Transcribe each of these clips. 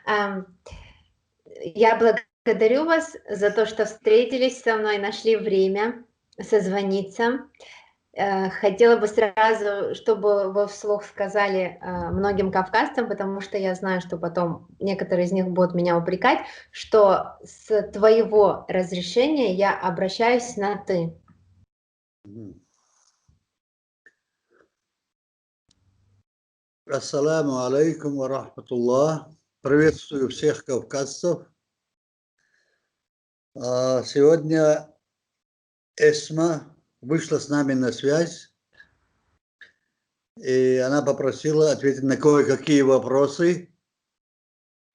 Ам, Я благодарю вас за то, что встретились со мной, нашли время созвониться. Хотела бы сразу, чтобы вы вслух сказали многим кавказцам, потому что я знаю, что потом некоторые из них будут меня упрекать, что с твоего разрешения я обращаюсь на «ты». Ассаламу алейкум ва рахматуллах. Приветствую всех кавказцев. Сегодня Эсма вышла с нами на связь, и она попросила ответить на кое-какие вопросы.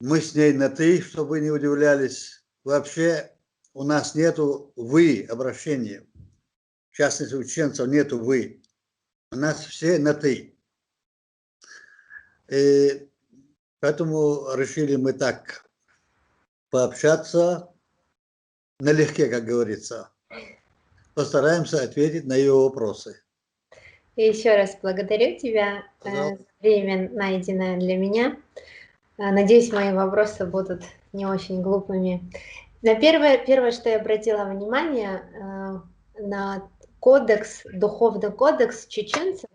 Мы с ней на «ты», чтобы вы не удивлялись. Вообще у нас нету «вы» обращения. В частности, у чеченцев нету «вы». У нас все на «ты». И поэтому решили мы так пообщаться налегке, как говорится. Постараемся ответить на ее вопросы. И еще раз благодарю тебя за Пожалуйста. время, найденное для меня. Надеюсь, мои вопросы будут не очень глупыми. Первое, что я обратила внимание, на кодекс, духовный кодекс чеченцев,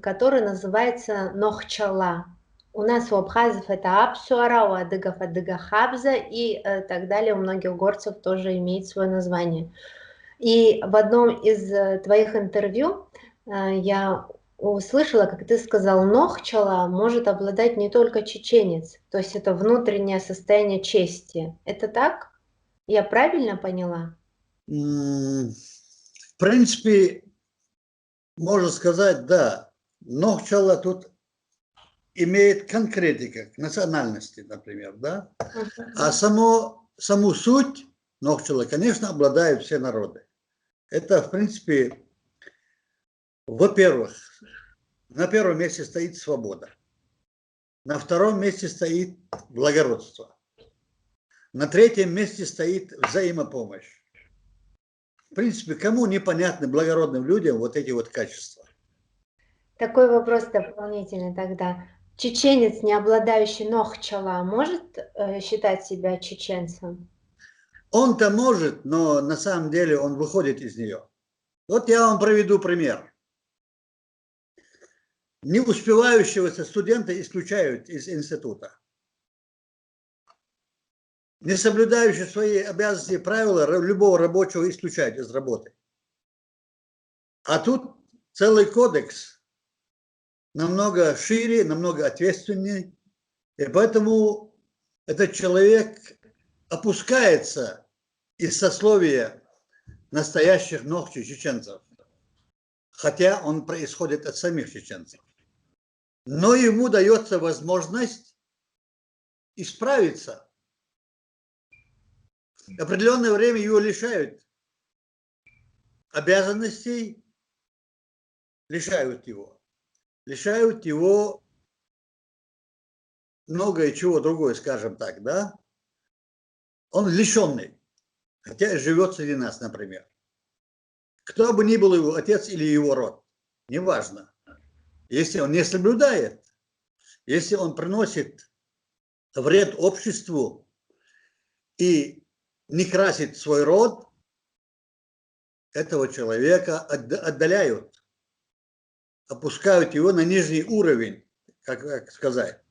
который называется Нохчала. У нас у абхазов это Апсуара, у адыгов Адыга Хабза и так далее. У многих горцев тоже имеет свое название. И в одном из твоих интервью я услышала, как ты сказал, Нохчала может обладать не только чеченец, то есть это внутреннее состояние чести. Это так? Я правильно поняла? В принципе, можно сказать, да. Нохчала тут имеет конкретика, национальности, например, да. А саму суть Нохчала, конечно, обладают все народы. Это, в принципе, во-первых, на первом месте стоит свобода. На втором месте стоит благородство. На третьем месте стоит взаимопомощь. В принципе, кому непонятны благородным людям вот эти вот качества? Такой вопрос дополнительный тогда. Чеченец, не обладающий Нохчала, может считать себя чеченцем? Он-то может, но на самом деле он выходит из нее. Вот я вам приведу пример. Не успевающегося студента исключают из института. Не соблюдающий свои обязанности и правила любого рабочего исключают из работы. А тут целый кодекс намного шире, намного ответственнее. И поэтому этот человек опускается из сословия настоящих ногчей чеченцев. Хотя он происходит от самих чеченцев. Но ему дается возможность исправиться. Определенное время его лишают обязанностей, лишают его многое чего другое, скажем так, да? Он лишенный, хотя живет среди нас, например. Кто бы ни был его отец или его род, неважно. Если он не соблюдает, если он приносит вред обществу и не красит свой род, этого человека отдаляют, опускают его на нижний уровень, как сказать,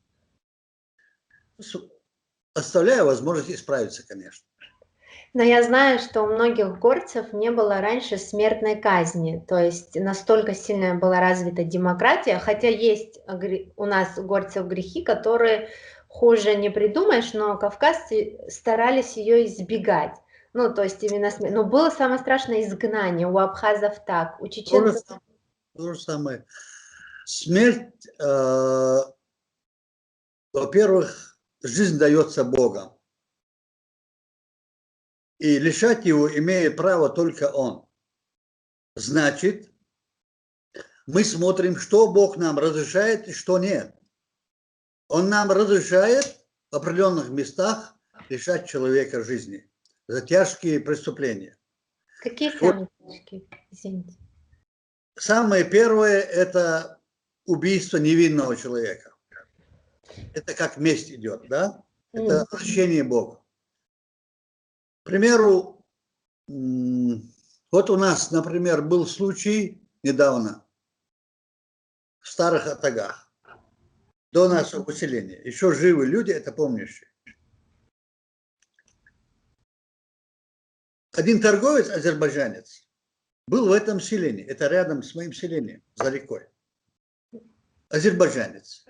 оставляя возможность исправиться, конечно. Но я знаю, что у многих горцев не было раньше смертной казни, то есть настолько сильная была развита демократия, хотя есть у нас у горцев грехи, которые хуже не придумаешь, но кавказцы старались ее избегать. Ну, то есть именно смерть. Но было самое страшное изгнание, у абхазов так, у чеченцев... То же самое. Смерть, во-первых, жизнь дается Богом. И лишать его имеет право только он. Значит, мы смотрим, что Бог нам разрешает и что нет. Он нам разрешает в определенных местах лишать человека жизни за тяжкие преступления. Какие самые тяжкие? Извините. Самое первое – это убийство невинного человека. Это как месть идет, да? Это прощение Бога. К примеру, вот у нас, например, был случай недавно в Старых Атагах, до нашего поселения. Еще живы люди, это помнящие. Один торговец, азербайджанец, был в этом селении. Это рядом с моим селением, за рекой. Азербайджанец.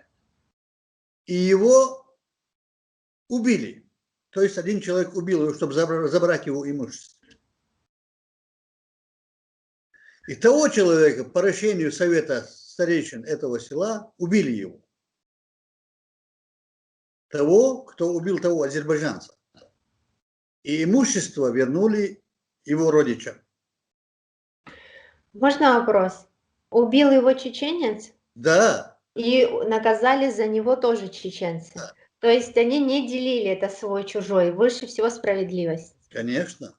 И его убили. То есть один человек убил его, чтобы забрать его имущество. И того человека, по решению совета старейшин этого села, убили его. Того, кто убил того азербайджанца. И имущество вернули его родичам. Можно вопрос? Убил его чеченец? Да. И наказали за него тоже чеченцы. Да. То есть они не делили это свой-чужой. Выше всего справедливость. Конечно.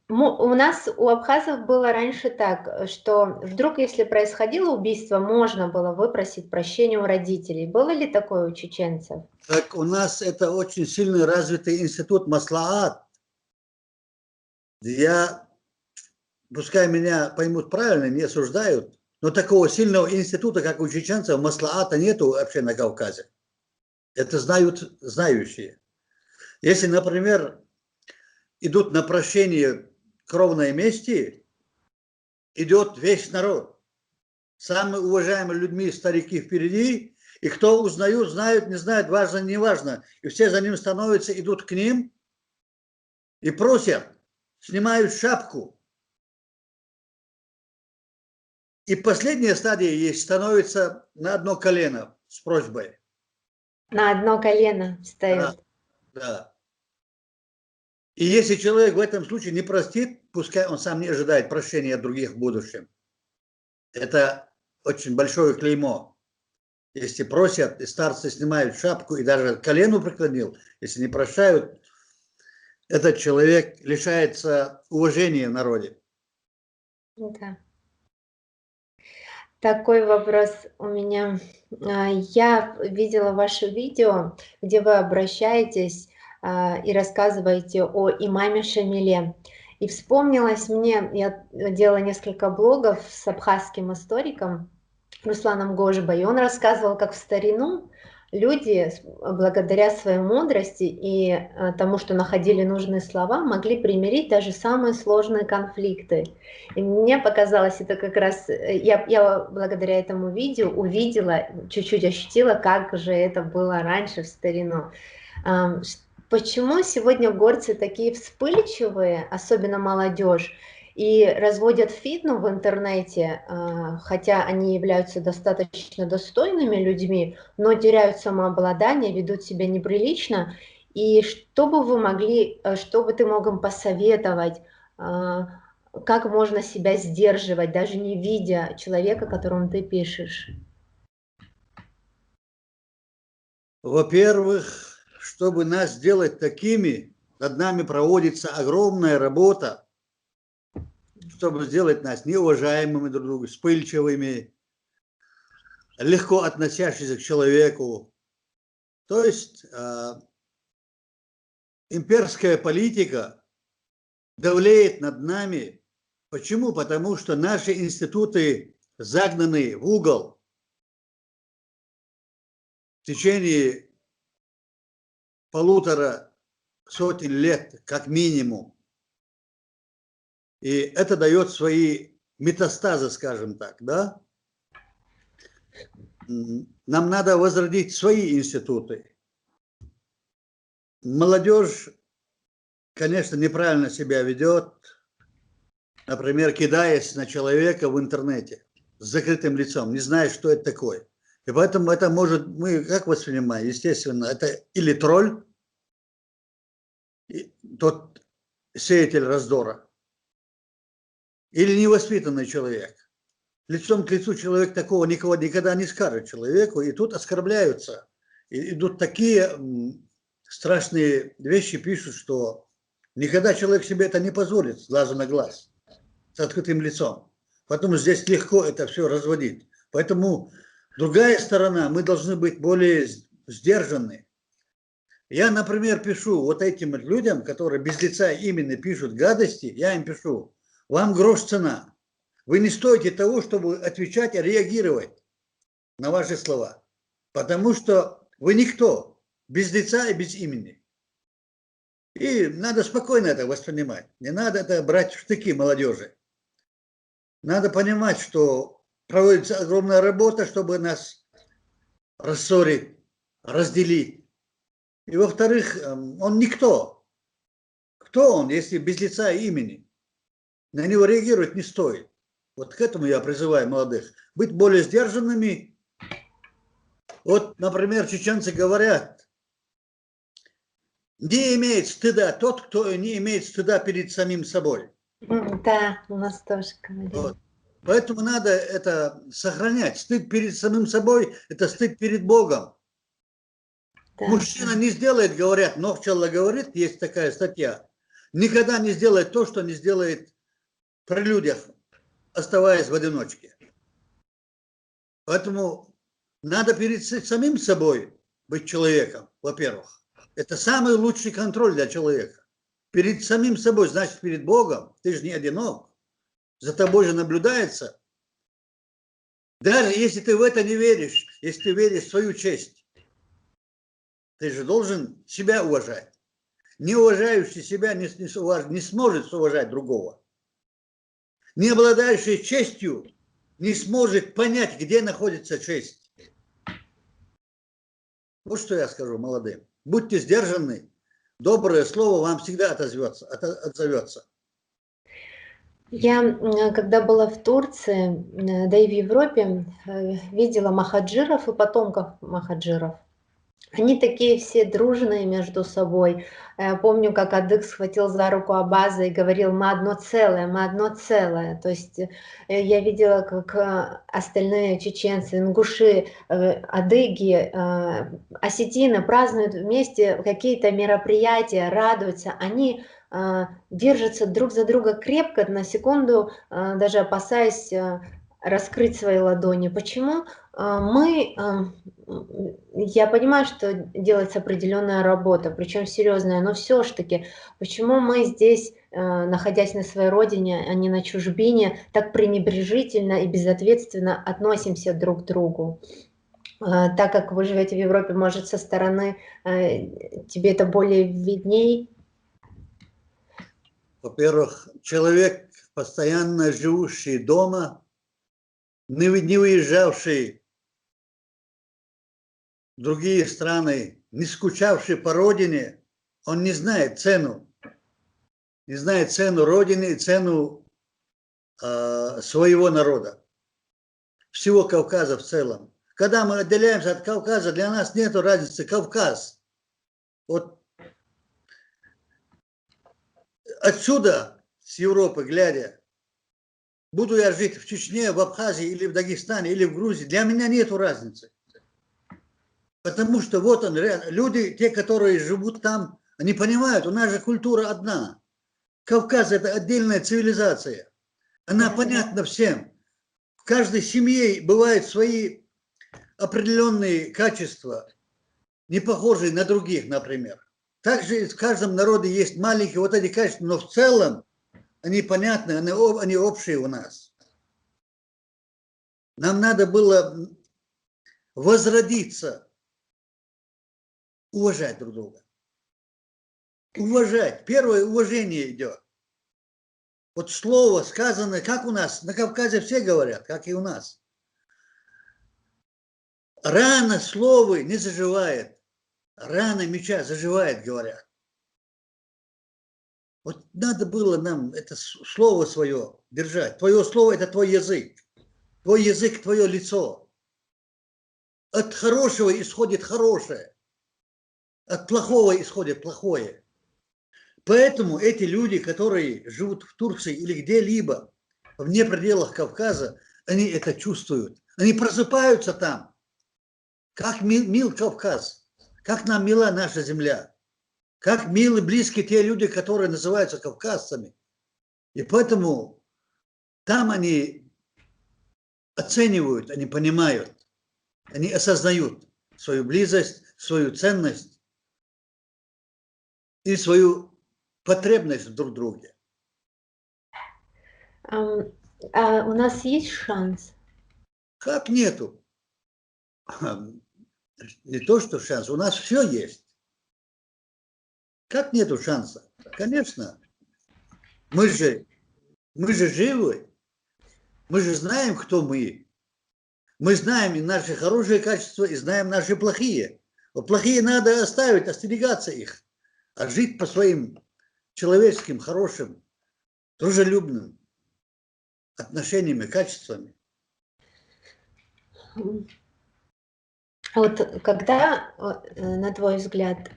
У нас, у абхазов было раньше так, что вдруг, если происходило убийство, можно было выпросить прощения у родителей. Было ли такое у чеченцев? Так у нас это очень сильно развитый институт маслаат. Я, пускай меня поймут правильно, не осуждают, но такого сильного института, как у чеченцев, маслаата нету вообще на Кавказе. Это знают знающие. Если, например, идут на прощение кровной мести, идет весь народ. Самые уважаемые людьми старики впереди, и кто узнают, знают, не знают, важно, не важно. И все за ним становятся, идут к ним и просят, снимают шапку. И последняя стадия есть, становится на одно колено с просьбой. На одно колено встают. Да, да. И если человек в этом случае не простит, пускай он сам не ожидает прощения от других в будущем. Это очень большое клеймо. Если просят, и старцы снимают шапку, и даже колену преклонил, если не прощают, этот человек лишается уважения в народе. Да. Такой вопрос у меня. Я видела ваше видео, где вы обращаетесь и рассказываете о имаме Шамиле. И вспомнилось мне, я делала несколько блогов с абхазским историком Русланом Гожбой, и он рассказывал, как в старину люди, благодаря своей мудрости и тому, что находили нужные слова, могли примирить даже самые сложные конфликты. И мне показалось, это как раз, я благодаря этому видео увидела, чуть-чуть ощутила, как же это было раньше в старину. Почему сегодня горцы такие вспыльчивые, особенно молодежь, и разводят фитну в интернете, хотя они являются достаточно достойными людьми, но теряют самообладание, ведут себя неприлично. И что бы вы могли, что бы ты мог им посоветовать, как можно себя сдерживать, даже не видя человека, которому ты пишешь? Во-первых, чтобы нас сделать такими, над нами проводится огромная работа, чтобы сделать нас неуважаемыми друг другу, вспыльчивыми, легко относящимися к человеку. То есть имперская политика давлеет над нами. Почему? Потому что наши институты загнаны в угол в течение 1,5 сотен лет, как минимум. И это дает свои метастазы, скажем так, да? Нам надо возродить свои институты. Молодежь, конечно, неправильно себя ведет, например, кидаясь на человека в интернете с закрытым лицом, не зная, что это такое. И поэтому это может, мы как воспринимаем? Естественно, это или тролль, тот сеятель раздора, или невоспитанный человек. Лицом к лицу человек такого никогда не скажет человеку, и тут оскорбляются. И идут такие страшные вещи, пишут, что никогда человек себе это не позволит с глазу на глаз, с открытым лицом. Поэтому здесь легко это все разводить. Поэтому другая сторона, мы должны быть более сдержанны. Я, например, пишу вот этим людям, которые без лица именно пишут гадости, я им пишу: вам грош цена. Вы не стоите того, чтобы отвечать и реагировать на ваши слова. Потому что вы никто, без лица и без имени. И надо спокойно это воспринимать. Не надо это брать в штыки молодежи. Надо понимать, что проводится огромная работа, чтобы нас рассорить, разделить. И во-вторых, он никто. Кто он, если без лица и имени? На него реагировать не стоит. Вот к этому я призываю молодых. Быть более сдержанными. Вот, например, чеченцы говорят: не имеет стыда тот, кто не имеет стыда перед самим собой. Да, у нас тоже говорили. Вот. Поэтому надо это сохранять. Стыд перед самим собой – это стыд перед Богом. Да. Мужчина не сделает, говорят, Нохчалла говорит, есть такая статья, никогда не сделает то, что не сделает при людях, оставаясь в одиночке. Поэтому надо перед самим собой быть человеком, во-первых. Это самый лучший контроль для человека. Перед самим собой, значит, перед Богом. Ты же не одинок. За тобой же наблюдается. Даже если ты в это не веришь, если ты веришь в свою честь, ты же должен себя уважать. Не уважающий себя не сможет уважать другого. Не обладающий честью не сможет понять, где находится честь. Вот что я скажу молодым. Будьте сдержанны, доброе слово вам всегда отзовется. Я, когда была в Турции, да и в Европе, видела махаджиров и потомков махаджиров. Они такие все дружные между собой. Помню, как Адык схватил за руку Абаза и говорил: мы одно целое, мы одно целое. То есть я видела, как остальные чеченцы, ингуши, адыги, осетины празднуют вместе какие-то мероприятия, радуются. Они держатся друг за друга крепко, на секунду даже опасаясь раскрыть свои ладони. Почему? Я понимаю, что делается определенная работа, причем серьезная, но все-таки, почему мы здесь, находясь на своей родине, а не на чужбине, так пренебрежительно и безответственно относимся друг к другу? Так как вы живете в Европе, может, со стороны тебе это более видней? Во-первых, человек, постоянно живущий дома, не выезжавший в другие страны, не скучавший по родине, он не знает цену родины и цену своего народа, всего Кавказа в целом. Когда мы отделяемся от Кавказа, для нас нет разницы. Кавказ. Вот отсюда, с Европы глядя, буду я жить в Чечне, в Абхазии, или в Дагестане, или в Грузии, для меня нет разницы. Потому что вот он, люди, те, которые живут там, они понимают, у нас же культура одна. Кавказ – это отдельная цивилизация. Она понятна всем. В каждой семье бывают свои определенные качества, не похожие на других, например. Также в каждом народе есть маленькие вот эти качества, но в целом они понятны, они общие у нас. Нам надо было возродиться, уважать друг друга. Уважать. Первое уважение идет. Вот слово сказано, как у нас, на Кавказе все говорят, как и у нас. Рана слова не заживает, рана меча заживает, говорят. Вот надо было нам это слово свое держать. Твое слово – это твой язык, твое лицо. От хорошего исходит хорошее, от плохого исходит плохое. Поэтому эти люди, которые живут в Турции или где-либо, вне пределах Кавказа, они это чувствуют. Они просыпаются там. Как мил Кавказ, как нам мила наша земля, как милы, близкие те люди, которые называются кавказцами. И поэтому там они оценивают, они понимают, они осознают свою близость, свою ценность. и свою потребность в друг друге. У нас есть шанс? Как нету? Не то, что шанс, у нас все есть. Как нету шанса? Конечно, мы же живы, мы же знаем, кто мы. Мы знаем и наши хорошие качества, и знаем наши плохие. Вот плохие надо оставить, остерегаться их, а жить по своим человеческим, хорошим, дружелюбным отношениями, качествами. Вот когда, на твой взгляд,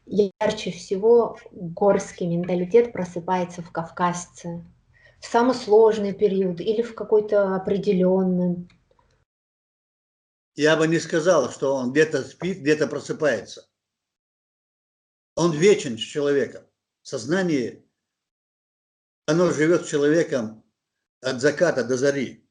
ярче всего горский менталитет просыпается в кавказце? В самый сложный период или в какой-то определенный? Я бы не сказал, что он где-то спит, где-то просыпается. Он вечен с человеком. Сознание, оно живет с человеком от заката до зари.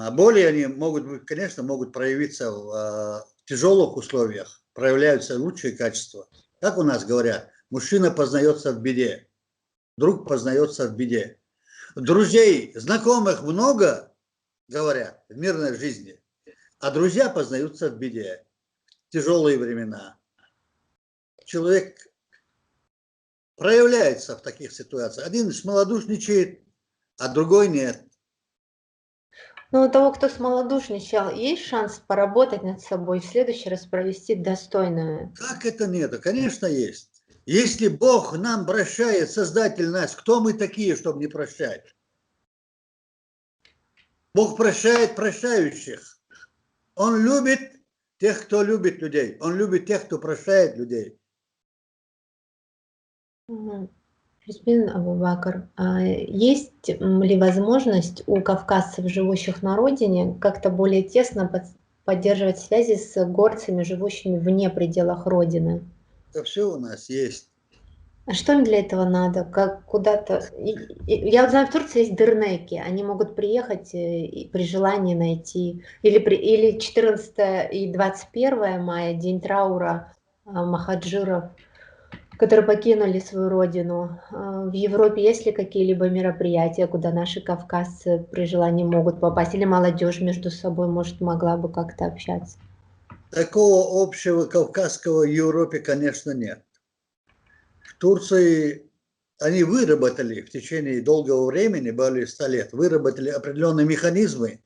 А боли они могут быть, конечно, могут проявиться в тяжелых условиях, проявляются лучшие качества. Как у нас говорят, мужчина познается в беде, друг познается в беде. Друзей, знакомых много, говорят, в мирной жизни, а друзья познаются в беде, в тяжелые времена. Человек проявляется в таких ситуациях. Один смолодушничает, а другой нет. Но у того, кто смолодушничал, есть шанс поработать над собой, в следующий раз провести достойную? Как это нет? Конечно, есть. Если Бог нам прощает, Создатель нас, кто мы такие, чтобы не прощать? Бог прощает прощающих. Он любит тех, кто любит людей. Он любит тех, кто прощает людей. Господин Абу-Бакр, есть ли возможность у кавказцев, живущих на родине, как-то более тесно поддерживать связи с горцами, живущими вне пределах родины? Это все у нас есть. А что им для этого надо? Как куда-то? Я вот знаю, в Турции есть дернеки, они могут приехать и при желании найти. Или 14 и 21 мая, день траура махаджиров, которые покинули свою родину. В Европе есть ли какие-либо мероприятия, куда наши кавказцы при желании могут попасть? Или молодежь между собой, может, могла бы как-то общаться? Такого общего кавказского в Европе, конечно, нет. В Турции они выработали в течение долгого времени, более 100 лет, выработали определенные механизмы.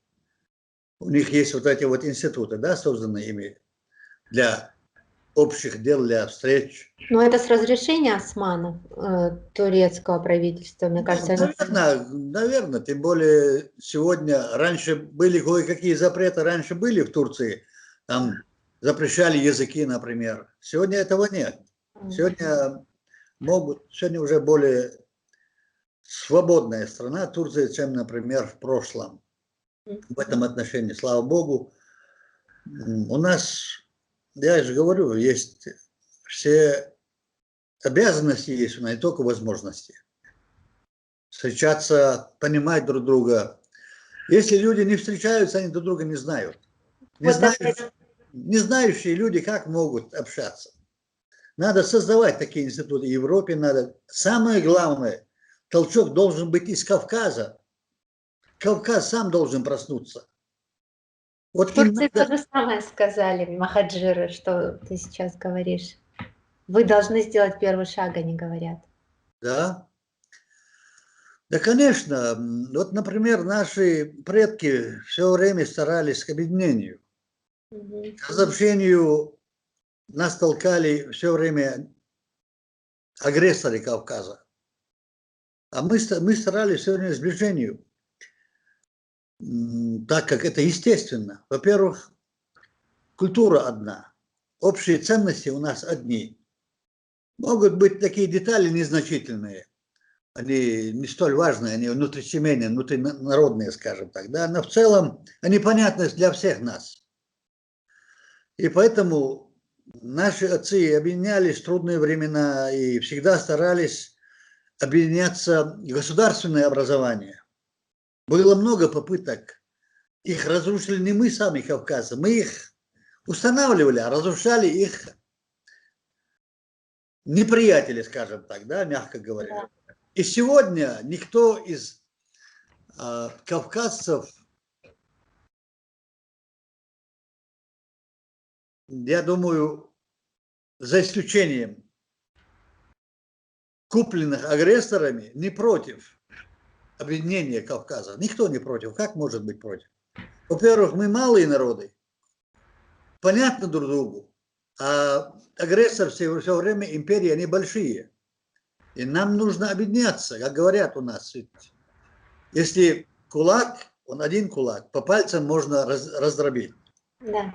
У них есть вот эти вот институты, да, созданные ими для общих дел, для встреч. Но это с разрешения османов, турецкого правительства, мне кажется. Наверное, тем более сегодня, раньше были кое-какие запреты, раньше были в Турции, там запрещали языки, например. Сегодня этого нет. Сегодня уже более свободная страна Турция, чем, например, в прошлом. В этом отношении, слава богу, у нас, я же говорю, есть все обязанности, есть, но не только возможности. Встречаться, понимать друг друга. Если люди не встречаются, они друг друга не знают. Не знающие люди как могут общаться? Надо создавать такие институты. В Европе надо. Самое главное, толчок должен быть из Кавказа. Кавказ сам должен проснуться. Вот В Турции то же самое сказали махаджиры, что ты сейчас говоришь. Вы должны сделать первый шаг, они говорят. Да. Да, конечно. Вот, например, наши предки все время старались к объединению. К разобщению нас толкали все время агрессоры Кавказа. А мы старались все время к сближению, так как это естественно. Во-первых, культура одна, общие ценности у нас одни. Могут быть такие детали незначительные, они не столь важные, они внутрисемейные, внутринародные, скажем так, да, но в целом они понятны для всех нас. И поэтому наши отцы объединялись в трудные времена и всегда старались объединяться в государственное образование. Было много попыток. Их разрушили не мы сами, кавказцы, мы их устанавливали, а разрушали их неприятели, скажем так, да, мягко говоря. Да. И сегодня никто из кавказцев, я думаю, за исключением купленных агрессорами, не против объединения Кавказа. Никто не против. Как может быть против? Во-первых, мы малые народы, понятно друг другу, а агрессор все время империи, они большие. И нам нужно объединяться, как говорят у нас. Если кулак, он один кулак, по пальцам можно раздробить. Да.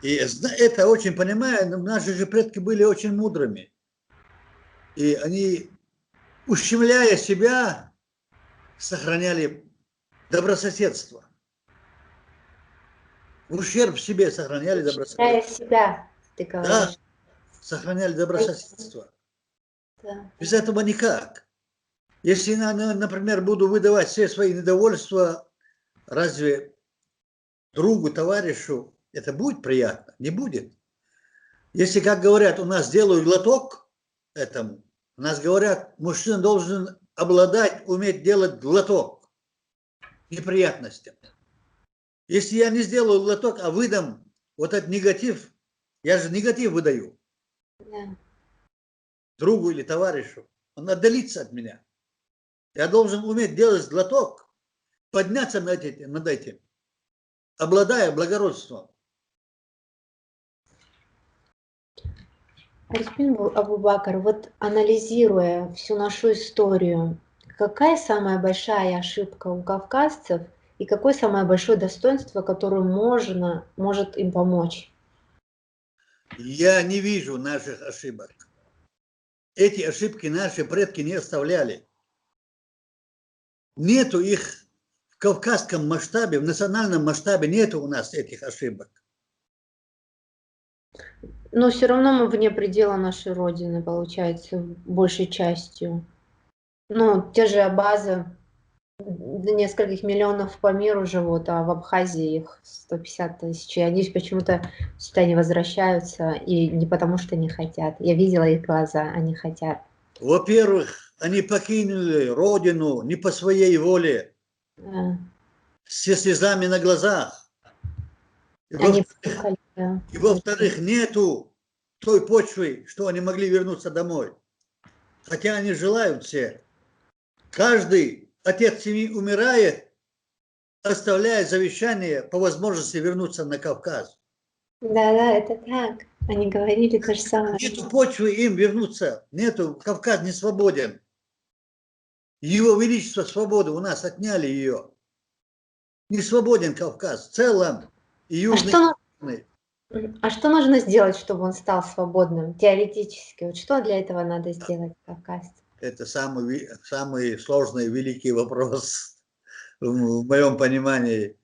И это очень понимаю, наши же предки были очень мудрыми. И они, ущемляя себя, сохраняли добрососедство. В ущерб себе сохраняли Ущемляя добрососедство. себя, ты Да, говоришь. сохраняли добрососедство. Да. Без этого никак. Если я, например, буду выдавать все свои недовольства, разве другу, товарищу это будет приятно? Не будет. Если, как говорят, у нас делают глоток этому, у нас говорят, мужчина должен обладать, уметь делать глоток неприятностям. Если я не сделаю глоток, а выдам вот этот негатив, я же негатив выдаю Да. другу или товарищу, он отдалится от меня. Я должен уметь делать глоток, подняться над этим, обладая благородством. Арифин Абубакар, вот анализируя всю нашу историю, какая самая большая ошибка у кавказцев и какое самое большое достоинство, которое может им помочь? Я не вижу наших ошибок. Эти ошибки наши предки не оставляли. Нету их в кавказском масштабе, в национальном масштабе нету у нас этих ошибок. Но все равно мы вне предела нашей Родины, получается, большей частью. Ну, те же абазы, до нескольких миллионов по миру живут, а в Абхазии их 150 тысяч. И они почему-то сюда не возвращаются, и не потому что не хотят. Я видела их глаза, они хотят. Во-первых, они покинули родину не по своей воле, Да. со слезами на глазах. И Они плакали, да. во-вторых, нету той почвы, что они могли вернуться домой. Хотя они желают все. Каждый отец семьи умирает, оставляя завещание по возможности вернуться на Кавказ. Да, это так. Они говорили то же самое. Нету почвы им вернуться. Нету, Кавказ не свободен. Его Величество свободы у нас отняли ее. Не свободен Кавказ в целом. И южный. А что нужно сделать, чтобы он стал свободным, теоретически? Вот что для этого надо сделать кавказцу? Это самый сложный, великий вопрос в моем понимании.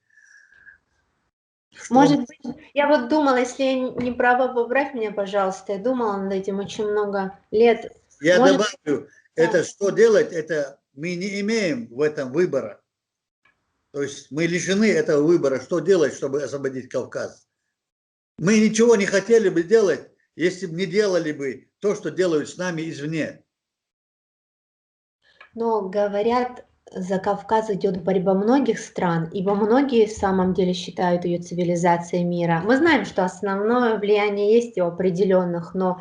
Может быть, я вот думала, если я не права, поправь меня, пожалуйста, я думала над этим очень много лет. Я Может, добавлю, это что делать, это мы не имеем в этом выбора. То есть мы лишены этого выбора, что делать, чтобы освободить Кавказ. Мы ничего не хотели бы делать, если бы не делали бы то, что делают с нами извне. но говорят, за Кавказ идет борьба многих стран, ибо многие в самом деле считают ее цивилизацией мира. Мы знаем, что основное влияние есть у определенных, но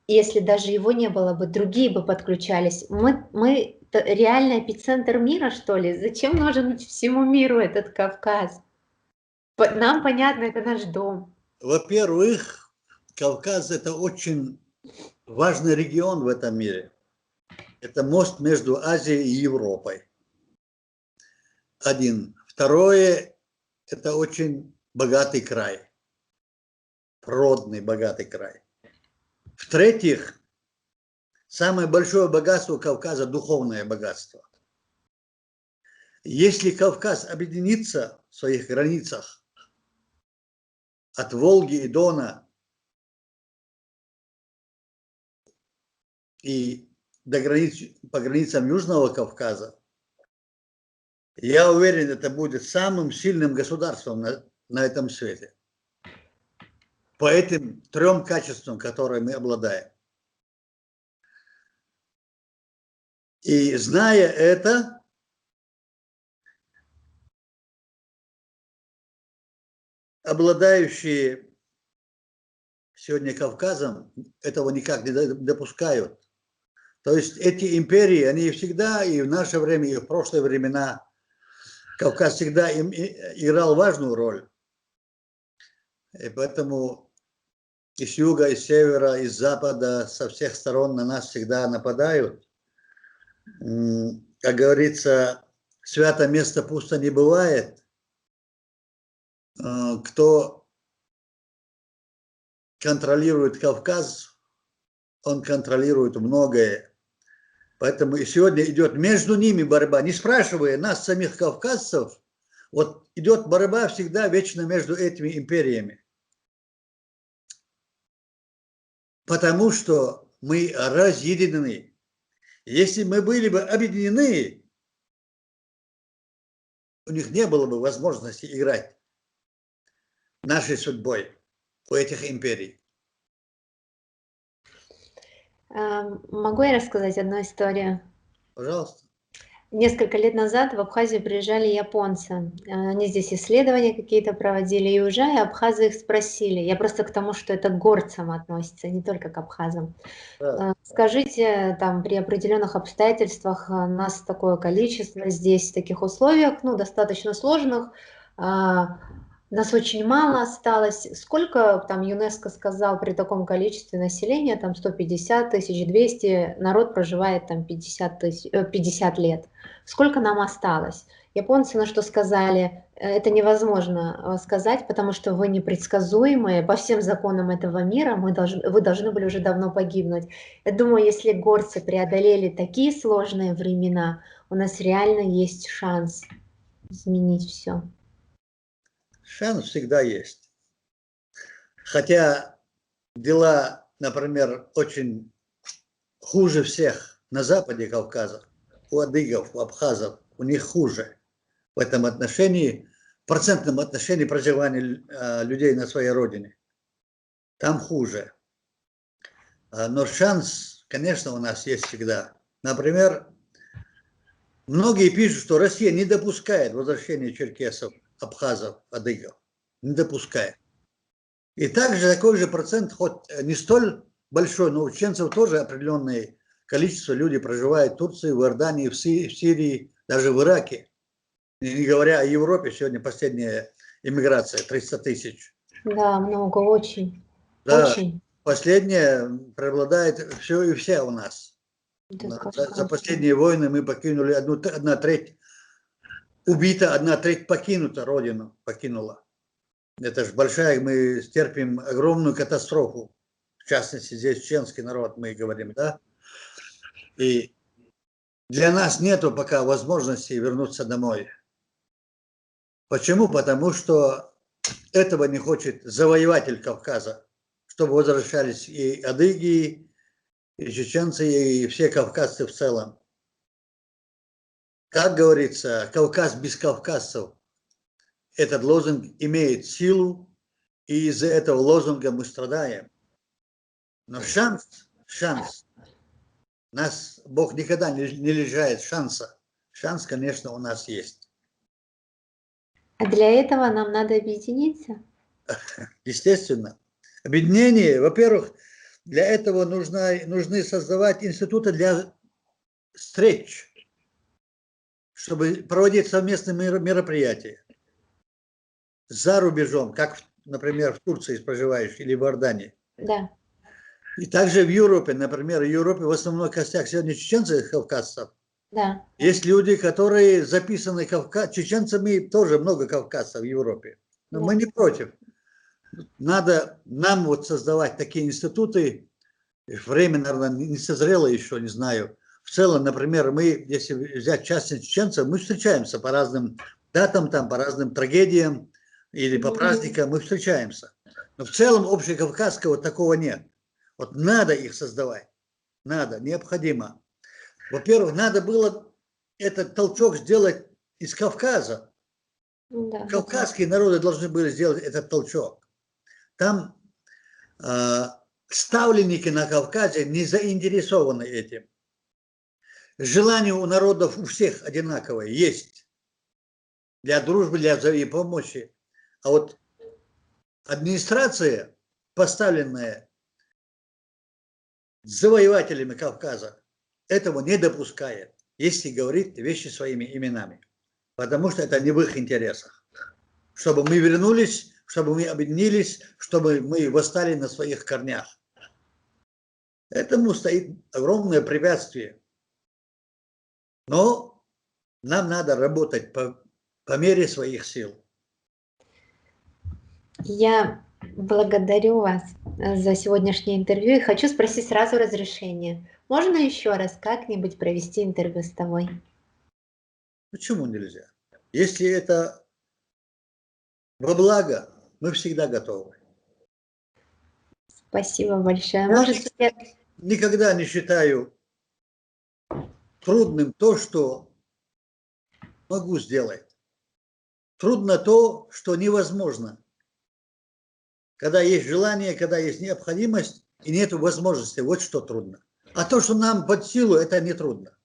если даже его не было бы, другие бы подключались. Мы реально эпицентр мира, что ли? Зачем нужен всему миру этот Кавказ? Нам понятно, это наш дом. Во-первых, Кавказ – это очень важный регион в этом мире. Это мост между Азией и Европой. Один. Второе – это очень богатый край. Природный богатый край. В-третьих, самое большое богатство Кавказа – духовное богатство. Если Кавказ объединится в своих границах от Волги и Дона и по границам Южного Кавказа, я уверен, это будет самым сильным государством на этом свете. по этим трем качествам, которые мы обладаем. И зная это, обладающие сегодня Кавказом этого никак не допускают. То есть эти империи, они всегда, и в наше время, и в прошлые времена, Кавказ всегда играл важную роль. И поэтому и с юга, и с севера, и с запада, со всех сторон на нас всегда нападают. Как говорится, свято место пусто не бывает. Кто контролирует Кавказ, он контролирует многое. Поэтому и сегодня идет между ними борьба, не спрашивая нас, самих кавказцев, вот идет борьба всегда вечно между этими империями. Потому что мы разъединены. Если мы были бы объединены, у них не было бы возможности играть нашей судьбой у этих империй. Могу я рассказать одну историю? Пожалуйста. Несколько лет назад в Абхазию приезжали японцы. Они здесь исследования какие-то проводили, и уезжая, абхазы их спросили. Я просто к тому, что это к горцам относится, не только к абхазам. Да. Скажите, там при определенных обстоятельствах нас такое количество здесь, в таких условиях, ну, достаточно сложных, нас очень мало осталось. Сколько там ЮНЕСКО сказал при таком количестве населения, там 150 тысяч, 200, народ проживает там 50 лет. Сколько нам осталось? Японцы на что сказали, это невозможно сказать, потому что вы непредсказуемые, по всем законам этого мира вы должны были уже давно погибнуть. Я думаю, если горцы преодолели такие сложные времена, у нас реально есть шанс изменить все. Шанс всегда есть. Хотя дела, например, очень хуже всех на западе Кавказа, у адыгов, у абхазов, у них хуже в этом отношении, в процентном отношении проживания людей на своей родине. Там хуже. Но шанс, конечно, у нас есть всегда. Например, многие пишут, что Россия не допускает возвращения черкесов, абхазов, адыгов. Не допускает. И также такой же процент, хоть не столь большой, но у чеченцев тоже определенное количество людей проживает в Турции, в Иордании, в Сирии, даже в Ираке. Не говоря о Европе, сегодня последняя иммиграция, 300 тысяч. Да, много, очень. Да, Очень. последняя преобладает все и вся у нас. За последние войны мы покинули одна треть убита, одна треть покинута, родину покинула. Это же большая, мы стерпим огромную катастрофу. В частности, здесь чеченский народ, мы говорим, да? И для нас нету пока возможности вернуться домой. Почему? Потому что этого не хочет завоеватель Кавказа, чтобы возвращались и адыги, и чеченцы, и все кавказцы в целом. Как говорится, Кавказ без кавказцев. Этот лозунг имеет силу, и из-за этого лозунга мы страдаем. Но шанс, нас Бог никогда не лишает шанса. Шанс, конечно, у нас есть. А для этого нам надо объединиться? Естественно. Объединение, во-первых, для этого нужны создавать институты для встреч, чтобы проводить совместные мероприятия за рубежом, как, например, в Турции проживаешь или в Иордании. Да. И также в Европе, например, в Европе в основной костяк сегодня чеченцев, кавказцев. Да. Есть люди, которые записаны чеченцами, тоже много кавказцев в Европе. Но Да. мы не против. Надо нам вот создавать такие институты. Время, наверное, не созрело еще, не знаю. В целом, например, мы, если взять частных чеченцев, мы встречаемся по разным датам, там, по разным трагедиям или по праздникам, мы встречаемся. Но в целом общекавказского такого нет. Вот надо их создавать. Надо, необходимо. Во-первых, надо было этот толчок сделать из Кавказа. Да. Кавказские народы должны были сделать этот толчок. Там ставленники на Кавказе не заинтересованы этим. Желание у народов у всех одинаковое есть. Для дружбы, для взаимопомощи. А вот администрация, поставленная завоевателями Кавказа, этого не допускает, если говорить вещи своими именами. Потому что это не в их интересах. Чтобы мы вернулись, чтобы мы объединились, чтобы мы восстали на своих корнях. Этому стоит огромное препятствие. Но нам надо работать по мере своих сил. Я благодарю вас за сегодняшнее интервью и хочу спросить сразу разрешение. Можно еще раз как-нибудь провести интервью с тобой? Почему нельзя? Если это во благо, мы всегда готовы. Спасибо большое. Я Может, никогда не считаю трудным то, что могу сделать. Трудно то, что невозможно. Когда есть желание, когда есть необходимость и нет возможности, вот что трудно. А то, что нам под силу, это не трудно.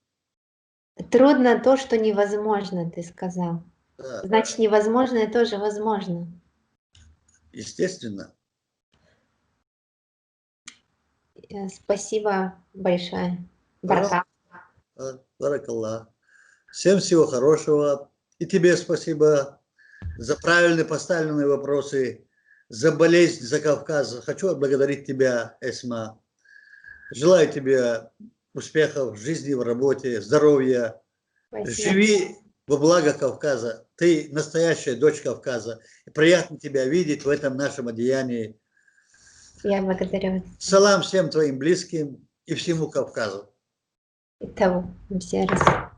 трудно то, что невозможно, ты сказал. Да, Значит, невозможное тоже возможно. естественно. Спасибо большое. Барка. Баракаллах. Всем всего хорошего. И тебе спасибо за правильно поставленные вопросы, за болезнь за Кавказ. Хочу отблагодарить тебя, Эсма. Желаю тебе успехов в жизни, в работе, здоровья. Спасибо. Живи во благо Кавказа. Ты настоящая дочь Кавказа. Приятно тебя видеть в этом нашем одеянии. Я благодарю вас. Салам всем твоим близким и всему Кавказу. Итого, все раз.